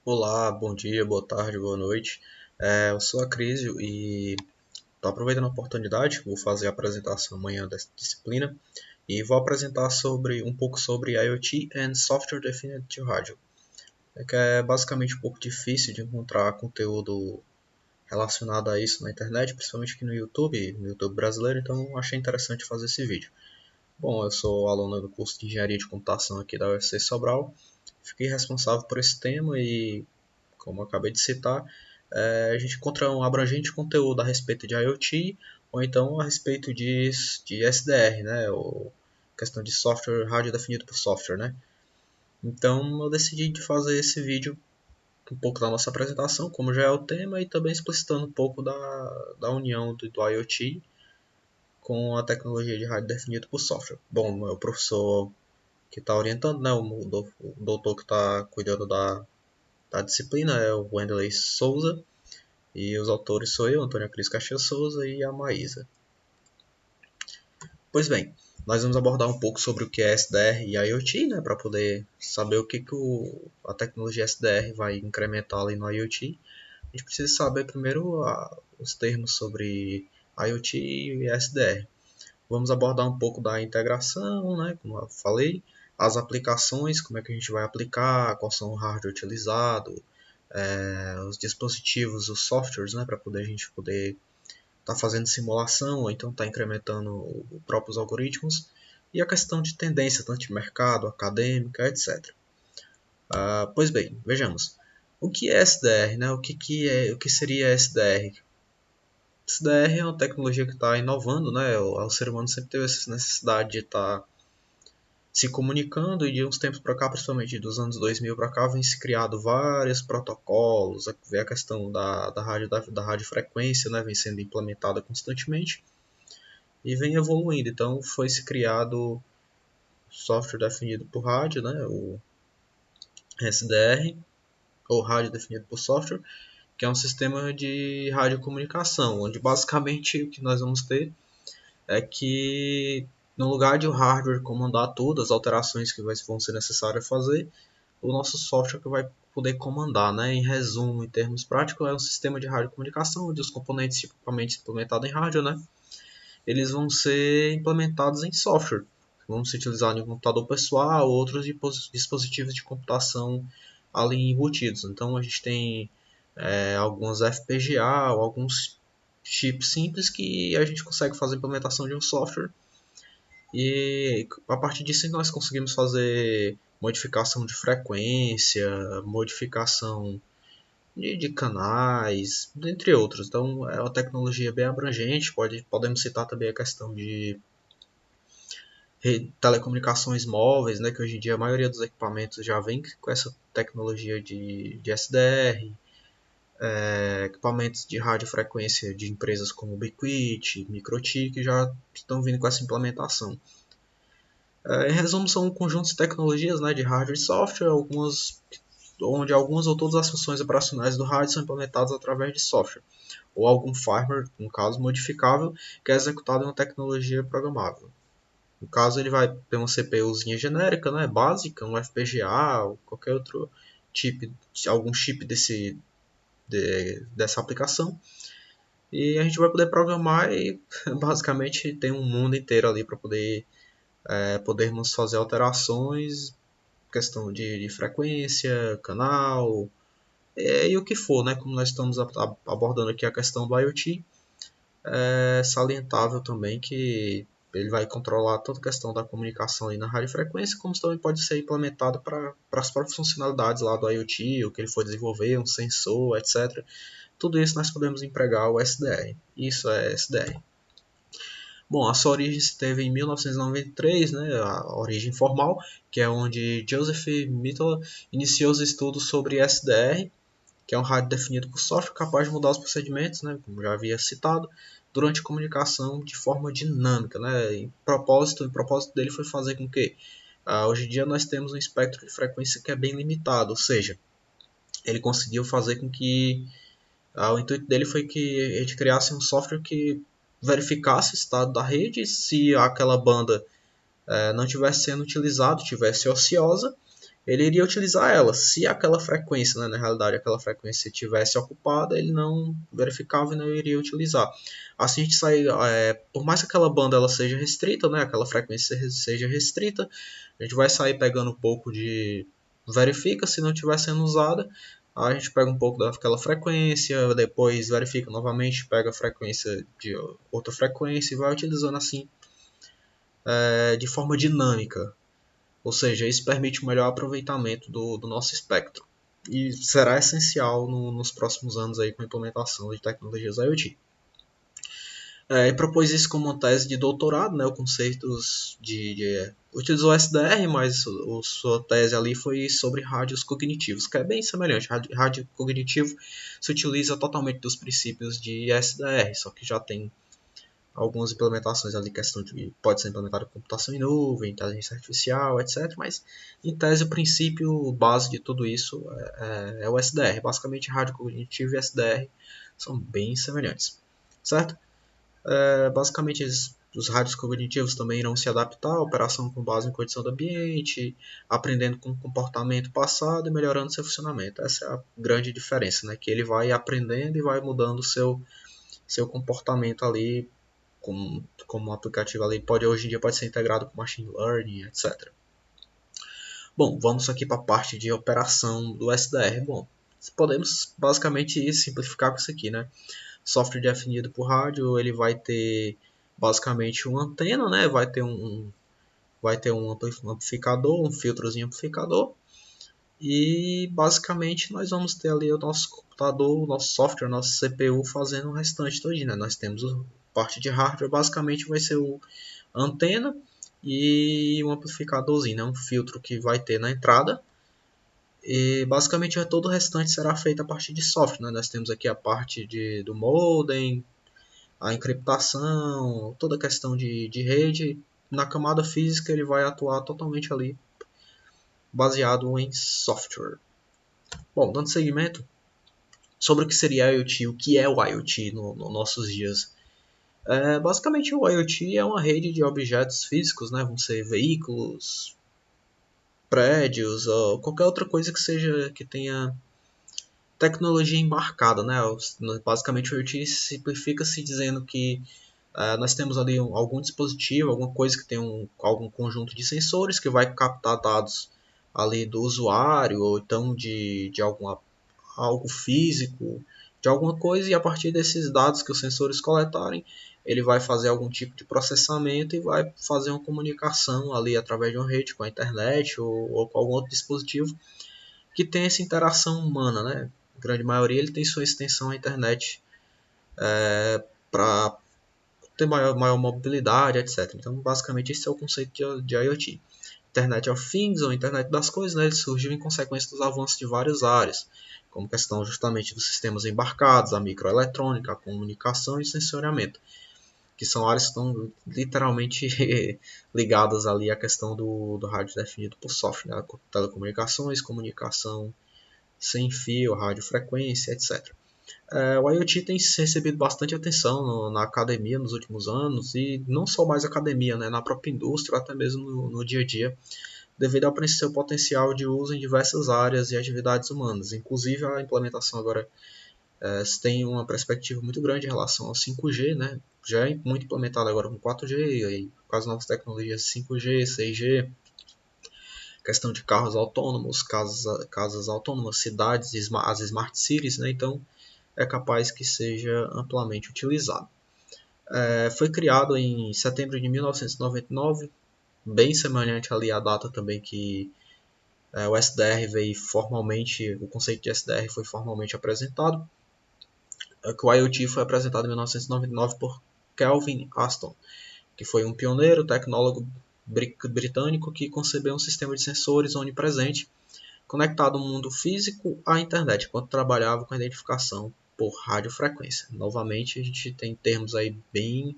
Olá, bom dia, boa tarde, boa noite. Eu sou a Crisio e estou aproveitando a oportunidade, vou fazer a apresentação amanhã dessa disciplina e vou apresentar um pouco sobre IoT and Software Defined Radio. É que é basicamente um pouco difícil de encontrar conteúdo relacionado a isso na internet, principalmente aqui no YouTube brasileiro, então achei interessante fazer esse vídeo. Bom, eu sou aluno do curso de Engenharia de Computação aqui da UFC Sobral, fiquei responsável por esse tema e como eu acabei de citar, a gente encontra um abrangente conteúdo a respeito de IoT ou então a respeito de SDR, né? Ou questão de software, rádio definido por software, né? Então eu decidi de fazer esse vídeo um pouco da nossa apresentação, como já é o tema, e também explicitando um pouco da união do IoT com a tecnologia de rádio definido por software. Bom, é o professor que está orientando, né? O doutor que está cuidando da disciplina é o Wenderley Souza. E os autores sou eu, Antônio Cris Caxias Souza e a Maísa. Pois bem, nós vamos abordar um pouco sobre o que é SDR e IoT, né, para poder saber o que a tecnologia SDR vai incrementar ali no IoT. A gente precisa saber primeiro os termos sobre IoT e SDR. Vamos abordar um pouco da integração, né, como eu falei, as aplicações, como é que a gente vai aplicar, qual são o hardware utilizado, os dispositivos, os softwares, né, para a gente poder estar fazendo simulação ou então está incrementando os próprios algoritmos, e a questão de tendência, tanto de mercado, acadêmica, etc. Pois bem, vejamos. O que é SDR? Né? O que seria SDR? SDR é uma tecnologia que está inovando, né? O ser humano sempre teve essa necessidade de estar se comunicando, e de uns tempos para cá, principalmente dos anos 2000 para cá, vem se criado vários protocolos, a questão da radiofrequência, né, vem sendo implementada constantemente e vem evoluindo. Então foi se criado software definido por rádio, né, o SDR, ou rádio definido por software, que é um sistema de radiocomunicação, onde basicamente o que nós vamos ter é que no lugar de o hardware comandar todas as alterações que vão ser necessárias fazer, o nosso software que vai poder comandar, né? Em resumo, em termos práticos, é um sistema de radiocomunicação, onde os componentes tipicamente implementados em rádio, né? Eles vão ser implementados em software. Vão se utilizar em um computador pessoal ou outros dispositivos de computação ali embutidos. Então a gente tem alguns FPGA ou alguns chips simples que a gente consegue fazer a implementação de um software, e a partir disso nós conseguimos fazer modificação de frequência, modificação de canais, entre outros. Então é uma tecnologia bem abrangente. Podemos citar também a questão de telecomunicações móveis, né, que hoje em dia a maioria dos equipamentos já vem com essa tecnologia de SDR, equipamentos de radiofrequência de empresas como Ubiquiti, Microtik, que já estão vindo com essa implementação. Em resumo, são um conjunto de tecnologias, né, de hardware e software, onde algumas ou todas as funções operacionais do hardware são implementadas através de software, ou algum firmware, no caso modificável, que é executado em uma tecnologia programável. No caso, ele vai ter uma CPUzinha genérica, né, básica, um FPGA, ou qualquer outro tipo, algum chip dessa aplicação. E a gente vai poder programar e basicamente tem um mundo inteiro ali para podermos fazer alterações, questão de frequência, canal, e o que for, né? Como nós estamos abordando aqui a questão do IoT, é salientável também que ele vai controlar toda a questão da comunicação aí na radiofrequência, como também pode ser implementado para as próprias funcionalidades lá do IoT, o que ele for desenvolver, um sensor, etc. Tudo isso nós podemos empregar o SDR. Isso é SDR. Bom, a sua origem se teve em 1993, né, a origem formal, que é onde Joseph Mittal iniciou os estudos sobre SDR, que é um rádio definido por software capaz de mudar os procedimentos, né, como já havia citado, durante a comunicação de forma dinâmica. Né, o propósito dele foi fazer com que, hoje em dia, nós temos um espectro de frequência que é bem limitado, ou seja, ele conseguiu fazer com que o intuito dele foi que a gente criasse um software que verificasse o estado da rede, se aquela banda não estivesse sendo utilizada, estivesse ociosa, ele iria utilizar ela. Se aquela frequência, né, na realidade, aquela frequência estivesse ocupada, ele não verificava e não iria utilizar. Assim a gente sai, por mais que aquela banda ela seja restrita, né, aquela frequência seja restrita, a gente vai sair pegando um pouco de verifica se não estiver sendo usada. Aí a gente pega um pouco daquela frequência, depois verifica novamente, pega a frequência de outra frequência e vai utilizando assim de forma dinâmica. Ou seja, isso permite um melhor aproveitamento do nosso espectro. E será essencial nos próximos anos aí com a implementação de tecnologias IoT. E propôs isso como uma tese de doutorado, né, o conceito utilizou SDR, mas sua tese ali foi sobre rádios cognitivos, que é bem semelhante. Rádio cognitivo se utiliza totalmente dos princípios de SDR, só que já tem algumas implementações ali, questão de pode ser implementada computação em nuvem, inteligência artificial, etc. Mas, em tese, o princípio base de tudo isso é o SDR. Basicamente, rádio cognitivo e SDR são bem semelhantes, certo? Basicamente, os rádios cognitivos também irão se adaptar à operação com base em condição do ambiente, aprendendo com o comportamento passado e melhorando seu funcionamento. Essa é a grande diferença, né? Que ele vai aprendendo e vai mudando o seu comportamento ali, como um aplicativo ali hoje em dia pode ser integrado com machine learning, etc. Bom, vamos aqui para a parte de operação do SDR. Bom, podemos basicamente simplificar com isso aqui, né? Software definido por rádio, ele vai ter basicamente uma antena, né? Vai ter um amplificador, um filtrozinho amplificador. E basicamente nós vamos ter ali o nosso computador, o nosso software, o nosso CPU fazendo o restante todinho, né? Nós temos a parte de hardware, basicamente vai ser a antena e um amplificadorzinho, né? Um filtro que vai ter na entrada. E basicamente todo o restante será feito a partir de software, né? Nós temos aqui a parte do modem, a encriptação, toda a questão de rede. Na camada física ele vai atuar totalmente ali baseado em software. Bom, dando seguimento sobre o que seria IoT, o que é o IoT nos nossos dias. Basicamente o IoT é uma rede de objetos físicos, né? Vão ser veículos, prédios ou qualquer outra coisa que tenha tecnologia embarcada, né? Basicamente o IoT simplifica se dizendo que nós temos ali algum dispositivo, alguma coisa que tem algum conjunto de sensores que vai captar dados ali do usuário ou então de algo físico, de alguma coisa, e a partir desses dados que os sensores coletarem, ele vai fazer algum tipo de processamento e vai fazer uma comunicação ali através de uma rede com a internet ou com algum outro dispositivo que tem essa interação humana, né? A grande maioria ele tem sua extensão à internet para ter maior mobilidade, etc. Então, basicamente, esse é o conceito de IoT. Internet of Things, ou Internet das Coisas, né, ele surgiu em consequência dos avanços de várias áreas, como questão justamente dos sistemas embarcados, a microeletrônica, a comunicação e o sensoriamento, que são áreas que estão literalmente ligadas ali à questão do rádio definido por software, né, telecomunicações, comunicação sem fio, radiofrequência, etc. O IoT tem recebido bastante atenção na academia nos últimos anos, e não só mais academia, né, na própria indústria, até mesmo no dia a dia, devido ao seu potencial de uso em diversas áreas e atividades humanas. Inclusive, a implementação agora tem uma perspectiva muito grande em relação ao 5G, né? Já é muito implementado agora com 4G, e com as novas tecnologias 5G, 6G, questão de carros autônomos, casas autônomas, cidades, as smart cities, né? Então, é capaz que seja amplamente utilizado. Foi criado em setembro de 1999, bem semelhante ali à data também que o SDR veio formalmente, o conceito de SDR foi formalmente apresentado, que o IoT foi apresentado em 1999 por Kelvin Aston, que foi um pioneiro tecnólogo britânico que concebeu um sistema de sensores onipresente conectado ao mundo físico à internet, enquanto trabalhava com a identificação por radiofrequência. Novamente, a gente tem termos aí bem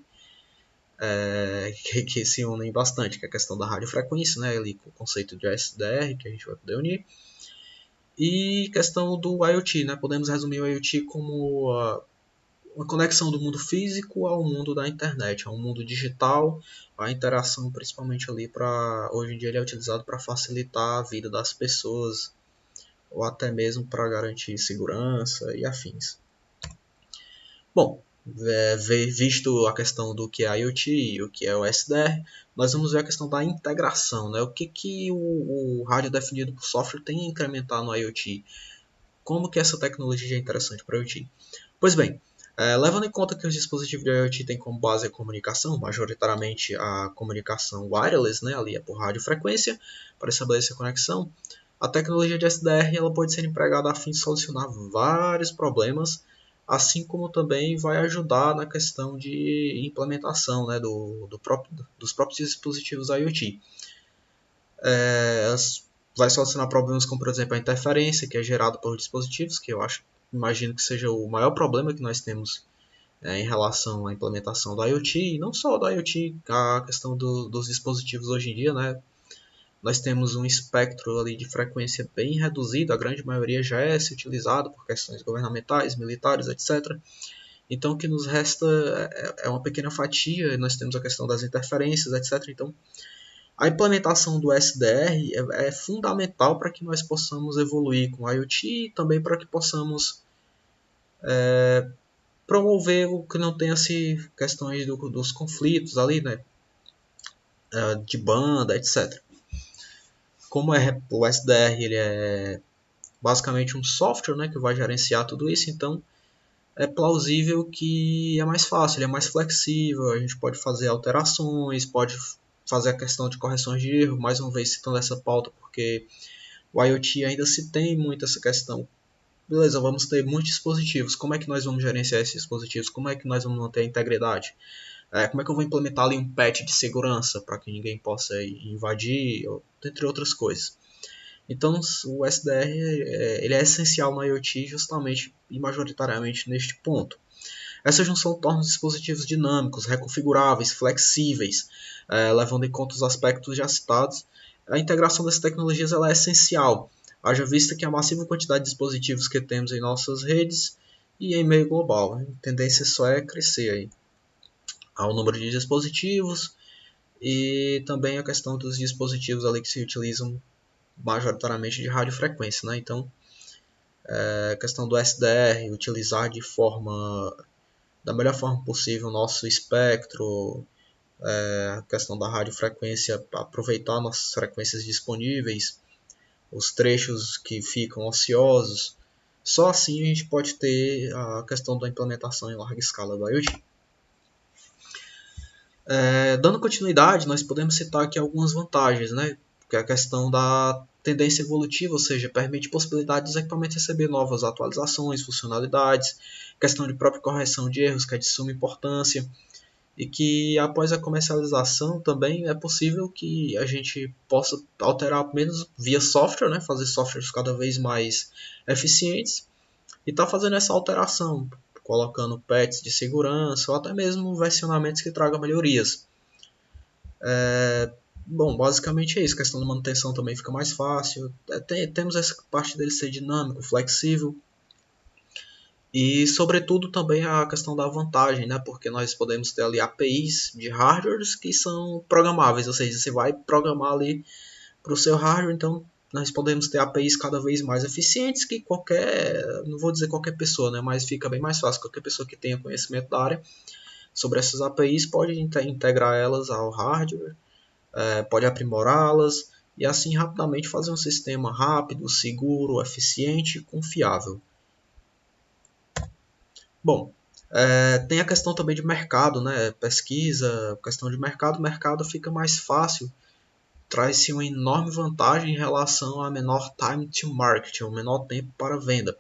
que se unem bastante, que é a questão da radiofrequência, né, ali com o conceito de SDR, que a gente vai poder unir, e questão do IoT, né, podemos resumir o IoT como uma conexão do mundo físico ao mundo da internet, ao mundo digital, a interação principalmente ali para hoje em dia ele é utilizado para facilitar a vida das pessoas ou até mesmo para garantir segurança e afins. Bom, visto a questão do que é IoT e o que é o SDR, nós vamos ver a questão da integração, né? O que o rádio definido por software tem a incrementar no IoT? Como que essa tecnologia é interessante para o IoT? Pois bem, levando em conta que os dispositivos de IoT têm como base a comunicação, majoritariamente a comunicação wireless, né, ali é por radiofrequência, para estabelecer a conexão, a tecnologia de SDR ela pode ser empregada a fim de solucionar vários problemas, assim como também vai ajudar na questão de implementação, né, dos próprios dispositivos IoT. Vai solucionar problemas como, por exemplo, a interferência que é gerada por dispositivos, que imagino que seja o maior problema que nós temos em relação à implementação do IoT, e não só do IoT, a questão dos dispositivos hoje em dia, né? Nós temos um espectro ali de frequência bem reduzido, a grande maioria já é se utilizado por questões governamentais, militares, etc. Então o que nos resta é uma pequena fatia, nós temos a questão das interferências, etc. Então a implementação do SDR é fundamental para que nós possamos evoluir com o IoT e também para que possamos promover o que não tenha questões dos conflitos ali, né, de banda, etc. Como o SDR ele é basicamente um software, né, que vai gerenciar tudo isso, então é plausível que é mais fácil, ele é mais flexível, a gente pode fazer alterações, pode fazer a questão de correções de erro, mais uma vez citando essa pauta, porque o IoT ainda se tem muito essa questão. Beleza, vamos ter muitos dispositivos, como é que nós vamos gerenciar esses dispositivos? Como é que nós vamos manter a integridade? Como é que eu vou implementar ali um patch de segurança para que ninguém possa invadir, entre outras coisas. Então o SDR ele é essencial no IoT justamente e majoritariamente neste ponto. Essa junção torna os dispositivos dinâmicos, reconfiguráveis, flexíveis, levando em conta os aspectos já citados. A integração dessas tecnologias ela é essencial, haja vista que a massiva quantidade de dispositivos que temos em nossas redes e em meio global. A tendência só é crescer aí. Há o número de dispositivos e também a questão dos dispositivos ali que se utilizam majoritariamente de radiofrequência, né? Então, a questão do SDR, utilizar da melhor forma possível o nosso espectro, a questão da radiofrequência, aproveitar nossas frequências disponíveis, os trechos que ficam ociosos. Só assim a gente pode ter a questão da implementação em larga escala do IoT. Dando continuidade, nós podemos citar aqui algumas vantagens, né? Que é a questão da tendência evolutiva, ou seja, permite possibilidade dos equipamentos receber novas atualizações, funcionalidades, questão de própria correção de erros, que é de suma importância, e que após a comercialização também é possível que a gente possa alterar menos via software, né? Fazer softwares cada vez mais eficientes e está fazendo essa alteração, colocando patches de segurança ou até mesmo versionamentos que tragam melhorias. Bom, basicamente é isso. A questão da manutenção também fica mais fácil. Temos essa parte dele ser dinâmico, flexível. E, sobretudo, também a questão da vantagem, né? Porque nós podemos ter ali APIs de hardwares que são programáveis. Ou seja, você vai programar ali para o seu hardware. Então, nós podemos ter APIs cada vez mais eficientes que não vou dizer qualquer pessoa, né? Mas fica bem mais fácil. Qualquer pessoa que tenha conhecimento da área sobre essas APIs pode integrar elas ao hardware, pode aprimorá-las e assim rapidamente fazer um sistema rápido, seguro, eficiente e confiável. Bom, tem a questão também de mercado, né? Pesquisa, questão de mercado, o mercado fica mais fácil, traz-se uma enorme vantagem em relação a menor time to market, o menor tempo para venda,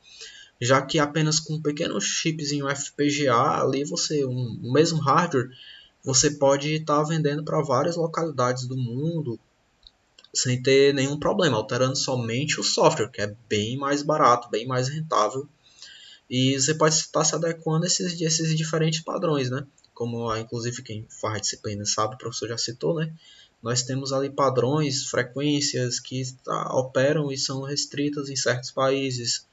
já que apenas com um pequeno chipzinho FPGA, ali o mesmo hardware, você pode estar vendendo para várias localidades do mundo, sem ter nenhum problema, alterando somente o software, que é bem mais barato, bem mais rentável. E você pode estar se adequando a esses diferentes padrões, né? Como inclusive quem faz disciplina sabe, o professor já citou, né? Nós temos ali padrões, frequências que operam e são restritas em certos países,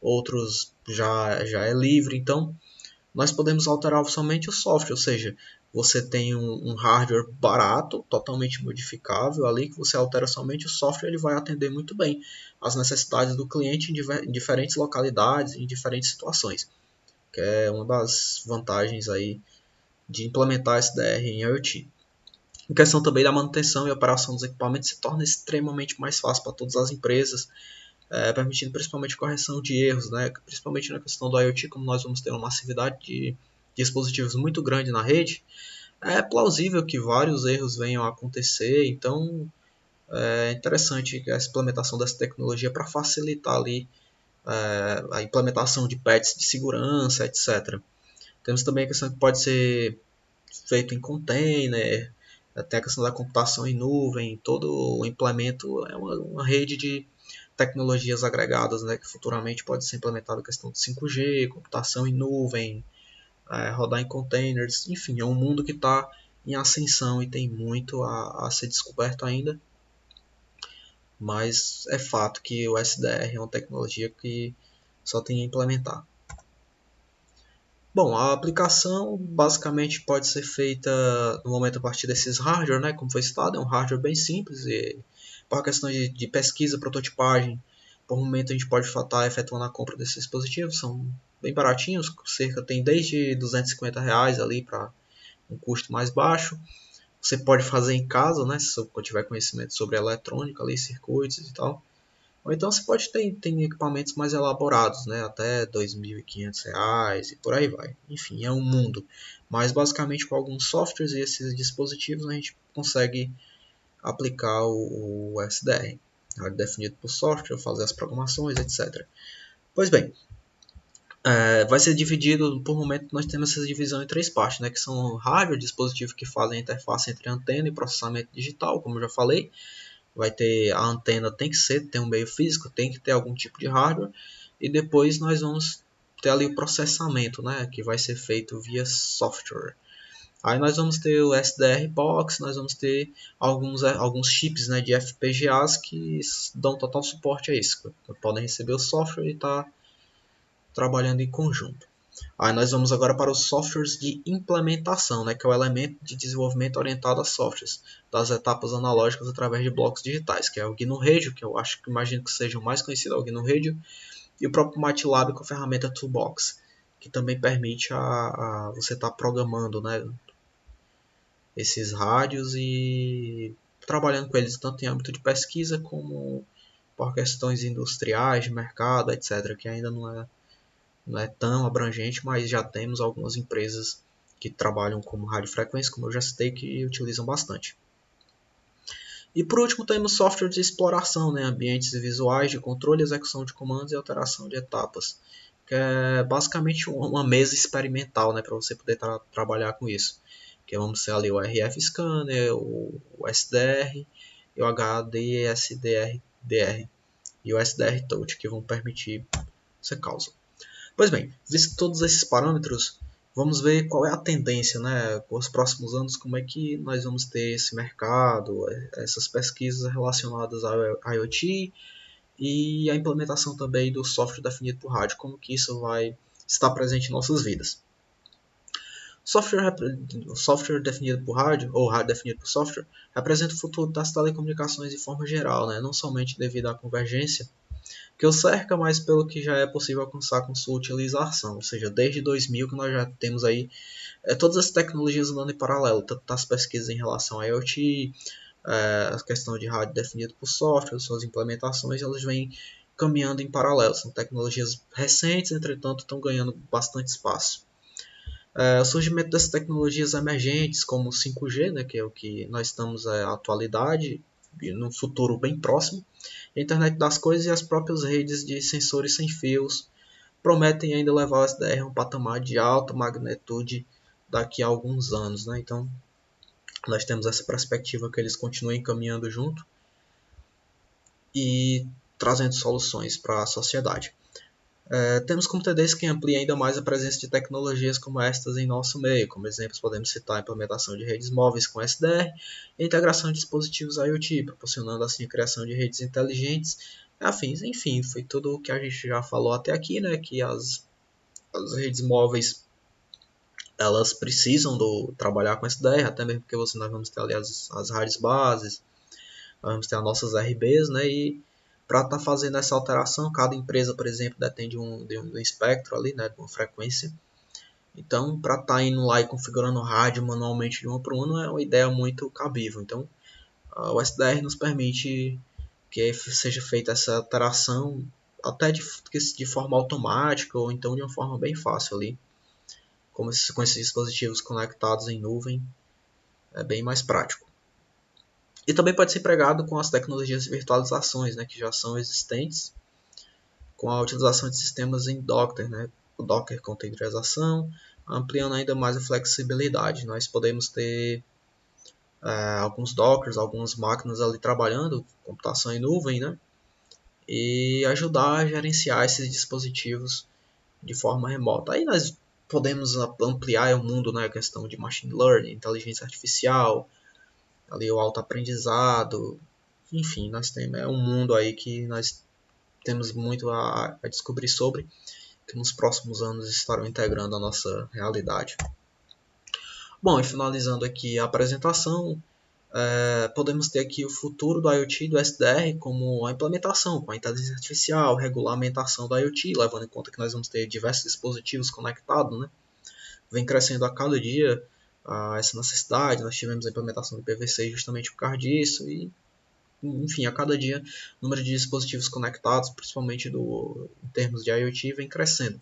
outros já é livre. Então, nós podemos alterar somente o software, ou seja, você tem um hardware barato, totalmente modificável ali, que você altera somente o software, ele vai atender muito bem às necessidades do cliente em diferentes localidades, em diferentes situações, que é uma das vantagens aí de implementar SDR em IoT. Em questão também da manutenção e operação dos equipamentos, se torna extremamente mais fácil para todas as empresas, permitindo principalmente correção de erros, né? Principalmente na questão do IoT, como nós vamos ter uma massividade de dispositivos muito grande na rede, é plausível que vários erros venham a acontecer, então é interessante essa implementação dessa tecnologia para facilitar ali a implementação de patches de segurança, etc. Temos também a questão que pode ser feito em container, até a questão da computação em nuvem, todo o implemento é uma rede de tecnologias agregadas, né, que futuramente pode ser implementada a questão de 5G, computação em nuvem, rodar em containers, enfim, é um mundo que está em ascensão e tem muito a ser descoberto ainda, mas é fato que o SDR é uma tecnologia que só tem a implementar. Bom, a aplicação basicamente pode ser feita no momento a partir desses hardware, né? Como foi citado, é um hardware bem simples e por questão de pesquisa, prototipagem, por momento a gente pode estar efetuando a compra desses dispositivos, são bem baratinhos, cerca tem desde R$ 250 ali para um custo mais baixo. Você pode fazer em casa, né? Se você tiver conhecimento sobre eletrônica, ali, circuitos e tal. Ou então você pode ter equipamentos mais elaborados, né? Até R$ 2.500 e por aí vai. Enfim, é um mundo. Mas basicamente com alguns softwares e esses dispositivos a gente consegue aplicar o SDR. Definido por software, fazer as programações, etc. Pois bem, vai ser dividido, por momento nós temos essa divisão em três partes, né? Que são hardware, dispositivos que fazem a interface entre antena e processamento digital, como eu já falei. Vai ter a antena, tem que ter um meio físico, tem que ter algum tipo de hardware, e depois nós vamos ter ali o processamento, né, que vai ser feito via software. Aí nós vamos ter o SDR Box, nós vamos ter alguns chips, né, de FPGAs que dão total suporte a isso, podem receber o software e estar trabalhando em conjunto. Aí nós vamos agora para os softwares de implementação, né, que é o elemento de desenvolvimento orientado a softwares, das etapas analógicas através de blocos digitais, que é o GNU Radio, que eu acho que imagino que seja o mais conhecido, é o GNU Radio, e o próprio MATLAB com a ferramenta Toolbox, que também permite a você estar programando, né, esses rádios e trabalhando com eles tanto em âmbito de pesquisa como por questões industriais, de mercado, etc., que ainda não é tão abrangente, mas já temos algumas empresas que trabalham como radiofrequência, como eu já citei, que utilizam bastante. E por último temos software de exploração, né? Ambientes visuais de controle, execução de comandos e alteração de etapas, que é basicamente uma mesa experimental, né? Para você poder trabalhar com isso. Que vamos ter ali o RF Scanner, o SDR e o HDSDR e o SDR Touch, que vão permitir essa causa. Pois bem, visto todos esses parâmetros, vamos ver qual é a tendência, né, com os próximos anos, como é que nós vamos ter esse mercado, essas pesquisas relacionadas ao IoT e a implementação também do software definido por rádio, como que isso vai estar presente em nossas vidas. Software definido por rádio, ou rádio definido por software, representa o futuro das telecomunicações de forma geral, né, não somente devido à convergência que o cerca, mas pelo que já é possível alcançar com sua utilização. Ou seja, desde 2000 que nós já temos aí todas as tecnologias andando em paralelo, tanto as pesquisas em relação a IoT, a questão de rádio definido por software, suas implementações, elas vêm caminhando em paralelo. São tecnologias recentes, entretanto, estão ganhando bastante espaço. O surgimento dessas tecnologias emergentes, como o 5G, né, que é o que nós estamos na atualidade, e no futuro bem próximo, a internet das coisas e as próprias redes de sensores sem fios prometem ainda levar o SDR a um patamar de alta magnitude daqui a alguns anos, né? Então, nós temos essa perspectiva que eles continuem caminhando junto e trazendo soluções para a sociedade. Temos como tendência que amplie ainda mais a presença de tecnologias como estas em nosso meio. Como exemplos, podemos citar a implementação de redes móveis com SDR e a integração de dispositivos IoT, proporcionando assim a criação de redes inteligentes e afins. Enfim, foi tudo o que a gente já falou até aqui, né? Que as redes móveis elas precisam trabalhar com SDR, até mesmo porque nós vamos ter ali as rádios bases, nós vamos ter as nossas RBs, né? E para estar fazendo essa alteração, cada empresa, por exemplo, depende de um espectro ali, né? De uma frequência. Então, para estar indo lá e configurando o rádio manualmente de uma para uma, não é uma ideia muito cabível. Então, o SDR nos permite que seja feita essa alteração até de forma automática ou então de uma forma bem fácil ali, com esses dispositivos conectados em nuvem, é bem mais prático. E também pode ser empregado com as tecnologias de virtualizações, né, que já são existentes, com a utilização de sistemas em Docker, né, o Docker containerização, ampliando ainda mais a flexibilidade. Nós podemos ter alguns Dockers, algumas máquinas ali trabalhando, computação em nuvem, né, e ajudar a gerenciar esses dispositivos de forma remota. Aí nós podemos ampliar o mundo, né, a questão de machine learning, inteligência artificial, ali o autoaprendizado, enfim, nós temos um mundo aí que nós temos muito a descobrir sobre, que nos próximos anos estarão integrando a nossa realidade. Bom, e finalizando aqui a apresentação, podemos ter aqui o futuro do IoT e do SDR como a implementação com a inteligência artificial, regulamentação do IoT, levando em conta que nós vamos ter diversos dispositivos conectados, né? Vem crescendo a cada dia essa necessidade. Nós tivemos a implementação do IPv6 justamente por causa disso e, enfim, a cada dia o número de dispositivos conectados, principalmente em termos de IoT, vem crescendo.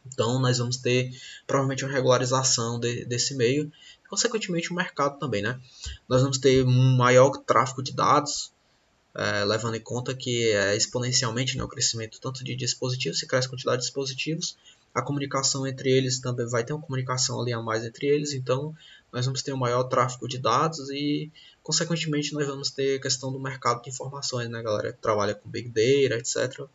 Então nós vamos ter provavelmente uma regularização desse meio, e consequentemente o mercado também, né? Nós vamos ter um maior tráfego de dados, levando em conta que exponencialmente, né, o crescimento tanto de dispositivos, se cresce a quantidade de dispositivos, a comunicação entre eles também vai ter uma comunicação ali a mais entre eles, então nós vamos ter um maior tráfego de dados e, consequentemente, nós vamos ter a questão do mercado de informações, né, galera, que trabalha com Big Data, etc.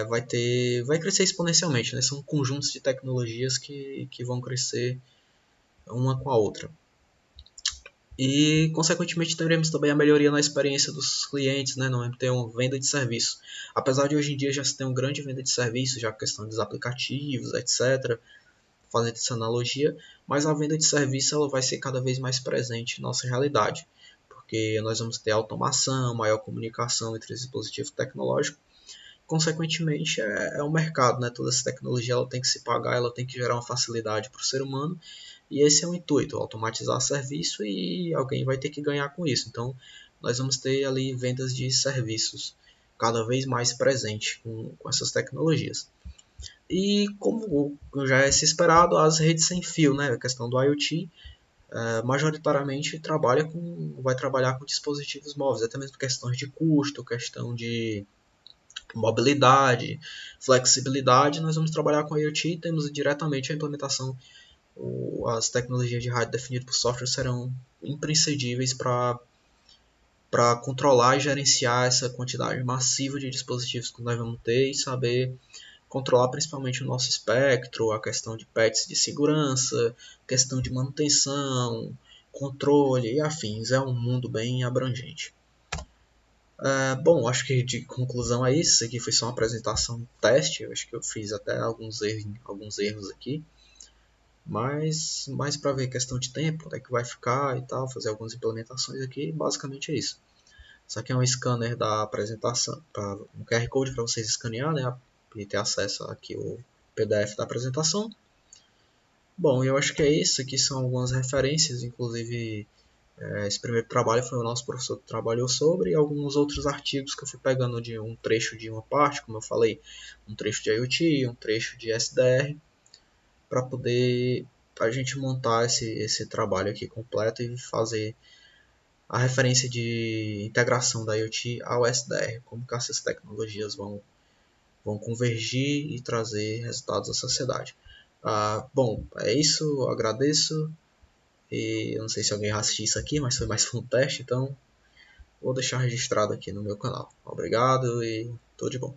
Vai crescer exponencialmente, né? São conjuntos de tecnologias que vão crescer uma com a outra. E, consequentemente, teremos também a melhoria na experiência dos clientes, né? Não é ter uma venda de serviço. Apesar de hoje em dia já se ter uma grande venda de serviço, já a questão dos aplicativos, etc., fazendo essa analogia, mas a venda de serviço ela vai ser cada vez mais presente em nossa realidade, porque nós vamos ter automação, maior comunicação entre os dispositivos tecnológicos. Consequentemente, é um mercado, né? Toda essa tecnologia ela tem que se pagar, ela tem que gerar uma facilidade para o ser humano, e esse é o intuito, automatizar serviço e alguém vai ter que ganhar com isso. Então, nós vamos ter ali vendas de serviços cada vez mais presente com essas tecnologias. E como já é se esperado, as redes sem fio, né? A questão do IoT, majoritariamente vai trabalhar com dispositivos móveis, até mesmo questões de custo, questão de mobilidade, flexibilidade. Nós vamos trabalhar com IoT e temos diretamente a implementação. As tecnologias de rádio definidas por software serão imprescindíveis para controlar e gerenciar essa quantidade massiva de dispositivos que nós vamos ter e saber controlar principalmente o nosso espectro, a questão de patches de segurança, questão de manutenção, controle e afins. É um mundo bem abrangente. Bom, acho que de conclusão é isso. Isso aqui foi só uma apresentação teste. Eu acho que eu fiz até alguns erros aqui. Mas mais para ver questão de tempo, onde é que vai ficar e tal, fazer algumas implementações aqui. Basicamente é isso. Isso aqui é um scanner da apresentação, um QR Code para vocês escanear, né? E ter acesso aqui ao PDF da apresentação. Bom, eu acho que é isso. Aqui são algumas referências, inclusive esse primeiro trabalho foi o nosso professor que trabalhou sobre, e alguns outros artigos que eu fui pegando de um trecho de uma parte, como eu falei, um trecho de IoT, um trecho de SDR, para poder a gente montar esse trabalho aqui completo e fazer a referência de integração da IoT ao SDR, como que essas tecnologias vão convergir e trazer resultados à sociedade. Bom, é isso, eu agradeço. E eu não sei se alguém vai assistir isso aqui, mas foi mais um teste, então vou deixar registrado aqui no meu canal. Obrigado e tudo de bom.